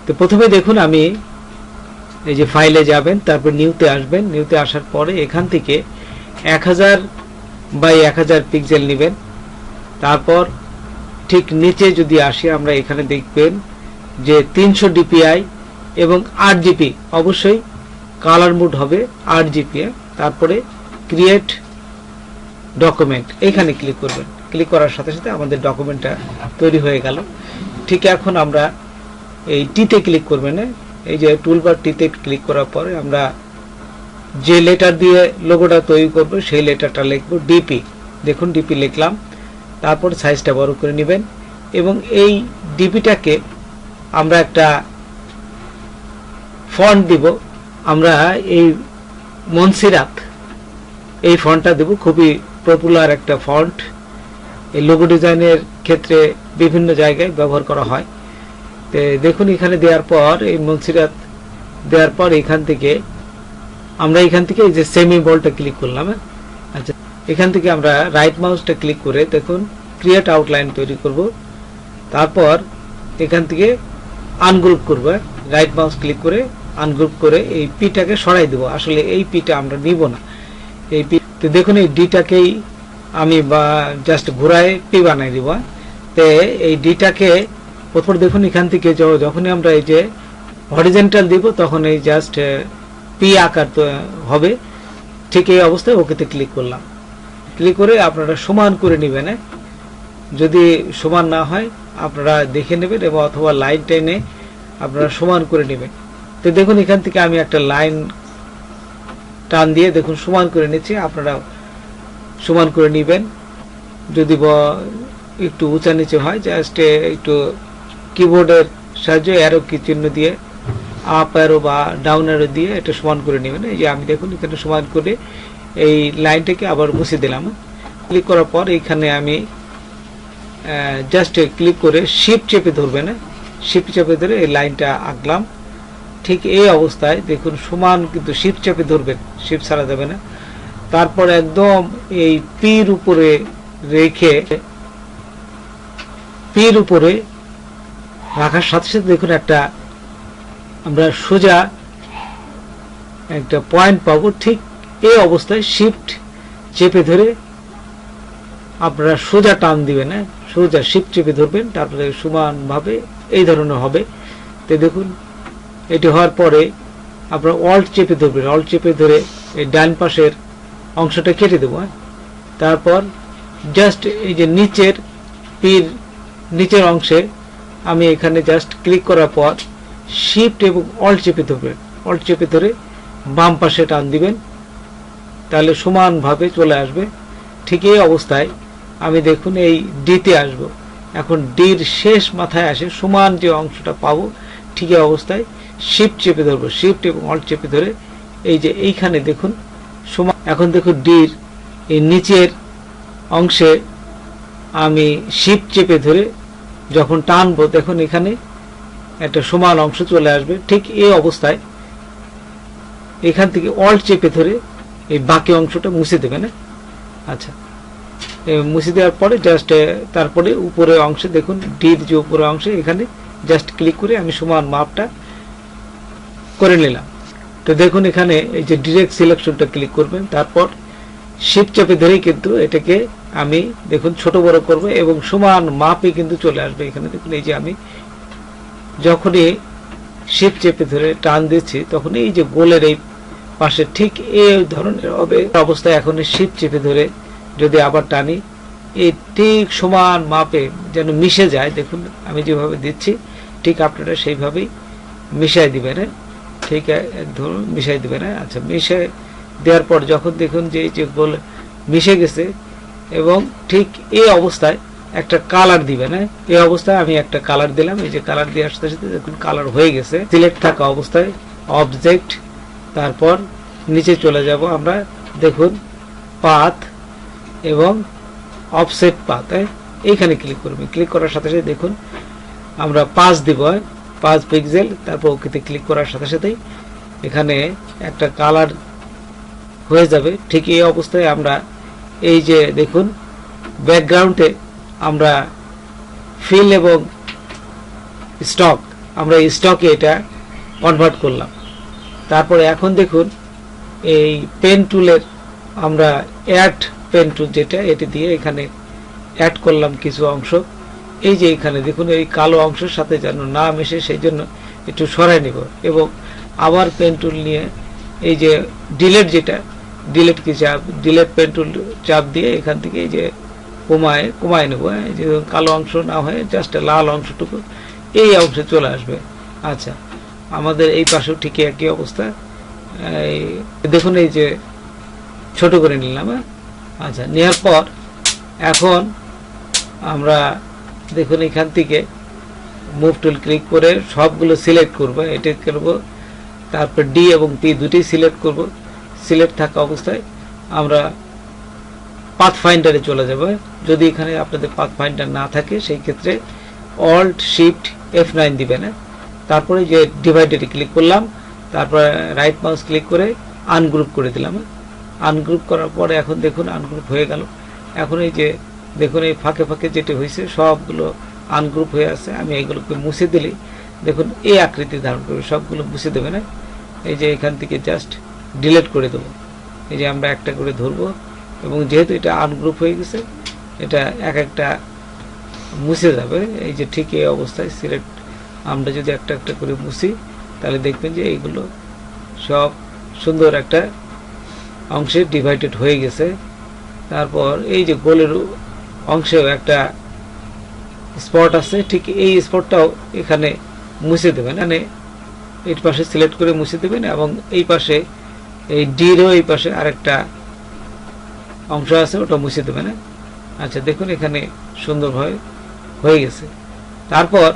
তো প্রথমে দেখুন আমি এই যে ফাইলে যাবেন, তারপর নিউতে আসবেন। নিউতে আসার পরে এখান থেকে 1000 বাই 1000 পিক্সেল নেবেন। তারপর ঠিক নিচে যদি আসি আমরা এখানে দেখবেন যে 300 ডিপিআই এবং 8 জিবি, অবশ্যই কালার মোড হবে 8 জিবি। তারপরে ক্রিয়েট ডকুমেন্ট এখানে ক্লিক করবেন। ক্লিক করার সাথে সাথে আমাদের ডকুমেন্টটা তৈরি হয়ে গেল। ঠিক এখন আমরা এই টিতে ক্লিক করবেন। এই যে টুলবার টিতে ক্লিক করার পরে আমরা যে লেটার দিয়ে লোগোটা তৈরি করব সেই লেটারটা লিখব ডিপি। দেখুন ডিপি লিখলাম। তারপর সাইজটা বড় করে নেবেন এবং এই ডিপিটাকে আমরা একটা ফন্ট দিব। আমরা এই মনসিরাত এই ফন্টটা দেব, খুবই পপুলার একটা ফন্ট। এই লোগো ডিজাইনের ক্ষেত্রে বিভিন্ন জায়গায় ব্যবহার করা হয়। তো দেখুন এখানে দেওয়ার পর এই মনসিরাত দেওয়ার পর এখান থেকে আমরা এই যে সেমি বলটা ক্লিক করলাম। আচ্ছা, এখান থেকে আমরা রাইট মাউসটা ক্লিক করে দেখুন ক্রিয়েট আউটলাইন তৈরি করব। তারপর এখান থেকে আনগ্রুপ করব। রাইট মাউস ক্লিক করে আনগ্রুপ করে এই পিটাকে সরাই দেব। আসলে এই পিটা আমরা নিব না। এই পি, তো দেখুন এই ডিটাকেই আমি জাস্ট ঘোরায় পি বানাই দিব। তো এই ডিটাকে প্রথম দেখুন এখান থেকে যখনই আমরা এই যে হরিজেন্টাল দিব তখন এই জাস্ট পি আকার হবে। ঠিক এই অবস্থায় ওকেতে ক্লিক করলাম। ক্লিক করে আপনারা সমান করে নেবেন। যদি সমান না হয় আপনারা দেখে নেবেন এবং অথবা লাইন টেনে আপনারা সমান করে নেবেন। তো দেখুন এখান থেকে আমি একটা লাইন টান দিয়ে দেখুন সমান করে নিচ্ছি। আপনারা সমান করে নেবেন। যদি একটু উঁচা নিচে হয় জাস্ট একটু কিবোর্ডের সাহায্যে অ্যারো কি চিহ্ন দিয়ে আপ অ্যারো বা ডাউন অ্যারো দিয়ে এটা সমান করে নেবেন। এই যে আমি দেখুন এখানে সমান করে এই লাইনটাকে আবার মুছে দিলাম। ক্লিক করার পর এখানে আমি জাস্ট ক্লিক করে শিফট চেপে ধরবেন। শিফট চেপে ধরে এই লাইনটা আঁকলাম। ঠিক এই অবস্থায় দেখুন সমান, কিন্তু শিফট চেপে ধরবেন, শিফট ছাড়া যাবে না। তারপর একদম এই পির উপরে রেখে পির উপরে রাখার সাথে সাথে দেখুন একটা আমরা সোজা একটা পয়েন্ট পাবো। ঠিক এই অবস্থায় শিফট চেপে ধরে আপনারা সোজা টান দিবেন। সোজা শিফট চেপে ধরবেন, তারপরে সমানভাবে এই ধরনের হবে। তো দেখুন এটি হওয়ার পরে আপনারা অল্ট চেপে ধরবেন। অল্ট চেপে ধরে এই ডান পাশের অংশটা কেটে দেবো। তারপর জাস্ট এই যে নিচের পির নিচের অংশে আমি এখানে জাস্ট ক্লিক করার পর শিফট এবং অল্ট চেপে ধরবেন। অল্ট চেপে ধরে বাম পাশে টান দিবেন, তাহলে সমানভাবে চলে আসবে। ঠিক এই অবস্থায় আমি দেখুন এই ডিতে আসব। এখন ডির শেষ মাথায় আসে সমান যে অংশটা পাবো, ঠিক এই অবস্থায় শিফট চেপে ধরবো। শিফট এবং অল্ট চেপে ধরে এই যে এইখানে দেখুন সমান। এখন দেখুন ডির এই নিচের অংশে আমি শিফট চেপে ধরে যখন টানবো দেখুন এখানে একটা সমান অংশ চলে আসবে। ঠিক এই অবস্থায় এখান থেকে অল্ট চেপে ধরে এই বাকি অংশটা মুছে দেবেন। আচ্ছা, মুছে দেওয়ার পরে জাস্ট তারপরে উপরে অংশে দেখুন ডির যে উপরে অংশে এখানে জাস্ট ক্লিক করে আমি সমান মাপটা করে নিলাম। তো দেখুন এখানে এই যে ডিরেক্ট সিলেকশনটা ক্লিক করবেন। তারপর শিফট চেপে ধরেই কিন্তু এটাকে আমি দেখুন ছোট বড় করব এবং সমান মাপে কিন্তু চলে আসবে। এখানে দেখুন এই যে আমি যখনই শিফট চেপে ধরে টান দিচ্ছি তখন এই যে গোলের এই পাশে ঠিক এই ধরনের হবে অবস্থায়। এখন শিফট চেপে ধরে যদি আবার টানি এই ঠিক সমান মাপে যেন মিশে যায়। দেখুন আমি যেভাবে দিচ্ছি ঠিক আপনারা সেইভাবেই মিশাই দিবেন। ঠিক ধরুন মিশাই দিবেন। আচ্ছা, মিশে দেওয়ার পর যখন দেখুন যে এই যে গোল মিশে গেছে এবং ঠিক এই অবস্থায় একটা কালার দিবেন। এই অবস্থায় আমি একটা কালার দিলাম। এই যে কালার দেওয়ার সাথে সাথে দেখুন কালার হয়ে গেছে। সিলেক্ট থাকা অবস্থায় অবজেক্ট, তারপর নিচে চলে যাব আমরা। দেখুন পাথ এবং অফসেট পাথ, এইখানে ক্লিক করবেন। ক্লিক করার সাথে সাথে দেখুন আমরা 5 দিব, 5 পিক্সেল। তারপর ওকেতে ক্লিক করার সাথে সাথেই এখানে একটা কালার হয়ে যাবে। ঠিক এই অবস্থায় আমরা এই যে দেখুন ব্যাকগ্রাউন্ডে আমরা ফিল এবং স্টক আমরা স্টকে এটা কনভার্ট করলাম। তারপরে এখন দেখুন এই পেন টুলের আমরা অ্যাড পেন টুল যেটা, এটি দিয়ে এখানে অ্যাড করলাম কিছু অংশ। এই যে এখানে দেখুন এই কালো অংশের সাথে যেন না মেশে সেই জন্য একটু সরাই নেব, এবং আবার পেন টুল নিয়ে এই যে ডিলেট যেটা, ডিলেট কি চাপ, ডিলেট পেন টুল চাপ দিয়ে এখান থেকে এই যে কমায় নেব, এই যে কালো অংশ না হয়ে জাস্ট লাল অংশটুকু এই অংশে চলে আসবে। আচ্ছা, আমাদের এই পাশেও ঠিক একই অবস্থা। দেখুন এই যে ছোট করে নিলাম। আচ্ছা, নেওয়ার পর এখন আমরা দেখুন এখান থেকে মুভ টুল ক্লিক করে সবগুলো সিলেক্ট করব, এটা করব। তারপর ডি এবং পি দুটি সিলেক্ট করব। সিলেক্ট থাকা অবস্থায় আমরা পাথ ফাইন্ডারে চলে যাব। যদি এখানে আপনাদের পাথ ফাইন্ডার না থাকে সেই ক্ষেত্রে অল্ট শিফট F9 দিবেন। তারপরে যে ডিভাইডারে ক্লিক করলাম, তারপর রাইট মাউস ক্লিক করে আনগ্রুপ করে দিলাম। আনগ্রুপ করার পরে এখন দেখুন আনগ্রুপ হয়ে গেল। এখন এই যে দেখুন এই ফাঁকে ফাঁকে যেটি হয়েছে সবগুলো আনগ্রুপ হয়ে আছে। আমি এইগুলোকে মুছে দিলে দেখুন এই আকৃতি ধারণ করবে, সবগুলো মুছে দেবে না। এই যে এখান থেকে জাস্ট ডিলিট করে দেবো। এই যে আমরা একটা করে ধরবো, এবং যেহেতু এটা আনগ্রুপ হয়ে গেছে এটা এক একটা মুছে যাবে। এই যে ঠিক এই অবস্থায় সিলেক্ট আমরা যদি একটা একটা করে মুছি তাহলে দেখবেন যে এইগুলো সব সুন্দর একটা অংশে ডিভাইডেড হয়ে গেছে। তারপর এই যে গোলের অংশেও একটা স্পট আছে, ঠিক এই স্পটটাও এখানে মুছে দেবেন। মানে এই পাশে সিলেক্ট করে মুছে দেবেন, এবং এই পাশে এই ডিরও এই পাশে আরেকটা অংশ আছে ওটা মুছে দেবেন। আচ্ছা, দেখুন এখানে সুন্দরভাবে হয়ে গেছে। তারপর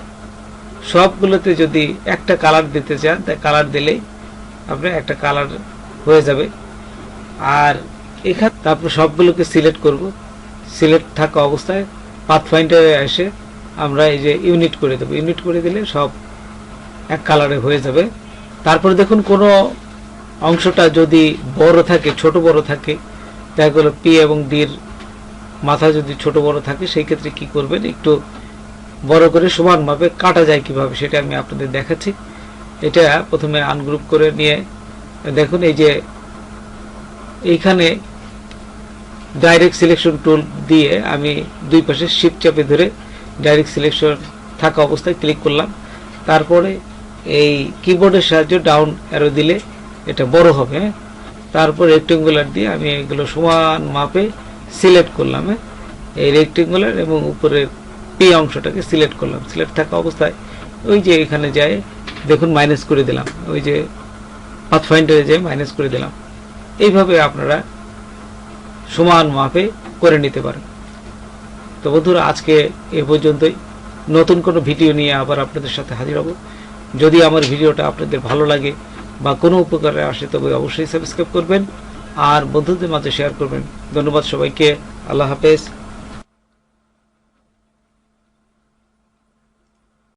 সবগুলোতে যদি একটা কালার দিতে চান তাই কালার দিলেই আপনার একটা কালার হয়ে যাবে। আর এখানে তারপর সবগুলোকে সিলেক্ট করব। সিলেক্ট থাকা অবস্থায় পাথ ফাইন্ডারে এসে আমরা এই যে ইউনিট করে দেবো। ইউনিট করে দিলে সব এক কালারে হয়ে যাবে। তারপরে দেখুন কোনো অংশটা যদি বড় থাকে, ছোট বড় থাকে, দেখা গেল পি এবং ডির মাথা যদি ছোট বড় থাকে সেই ক্ষেত্রে কি করবেন, একটু বড় করে সমান ভাবে কাটা যায় কিভাবে সেটা আমি আপনাদের দেখাচ্ছি। এটা প্রথমে আনগ্রুপ করে নিয়ে দেখুন এই যে এইখানে ডাইরেক্ট সিলেকশন টুল দিয়ে আমি দুই পাশে শিফট চাপে ধরে ডাইরেক্ট সিলেকশন থাকা অবস্থায় ক্লিক করলাম। তারপরে এই কিবোর্ডের সাহায্যে ডাউন অ্যারো দিলে এটা বড় হবে। তারপর রেক্টেঙ্গুলার দিয়ে আমি এগুলো সমান মাপে সিলেক্ট করলাম। এই রেক্টেঙ্গুলার এবং উপরের পি অংশটাকে সিলেক্ট করলাম। সিলেক্ট থাকা অবস্থায় ওই যে এখানে যায় দেখুন মাইনাস করে দিলাম, ওই যে পাথ ফাইন্ডারে যায় মাইনাস করে দিলাম। এইভাবে আপনারা সমান মাপে করে নিতে পারেন। তো বন্ধুরা, আজকে এ পর্যন্তই। নতুন কোনো ভিডিও নিয়ে আবার আপনাদের সাথে হাজির হব। যদি আমার ভিডিওটা আপনাদের ভালো লাগে বা কোনো উপকারে আসে তবে অবশ্যই সাবস্ক্রাইব করবেন আর বন্ধুদের মাঝে শেয়ার করবেন। ধন্যবাদ সবাইকে। আল্লাহ হাফেজ।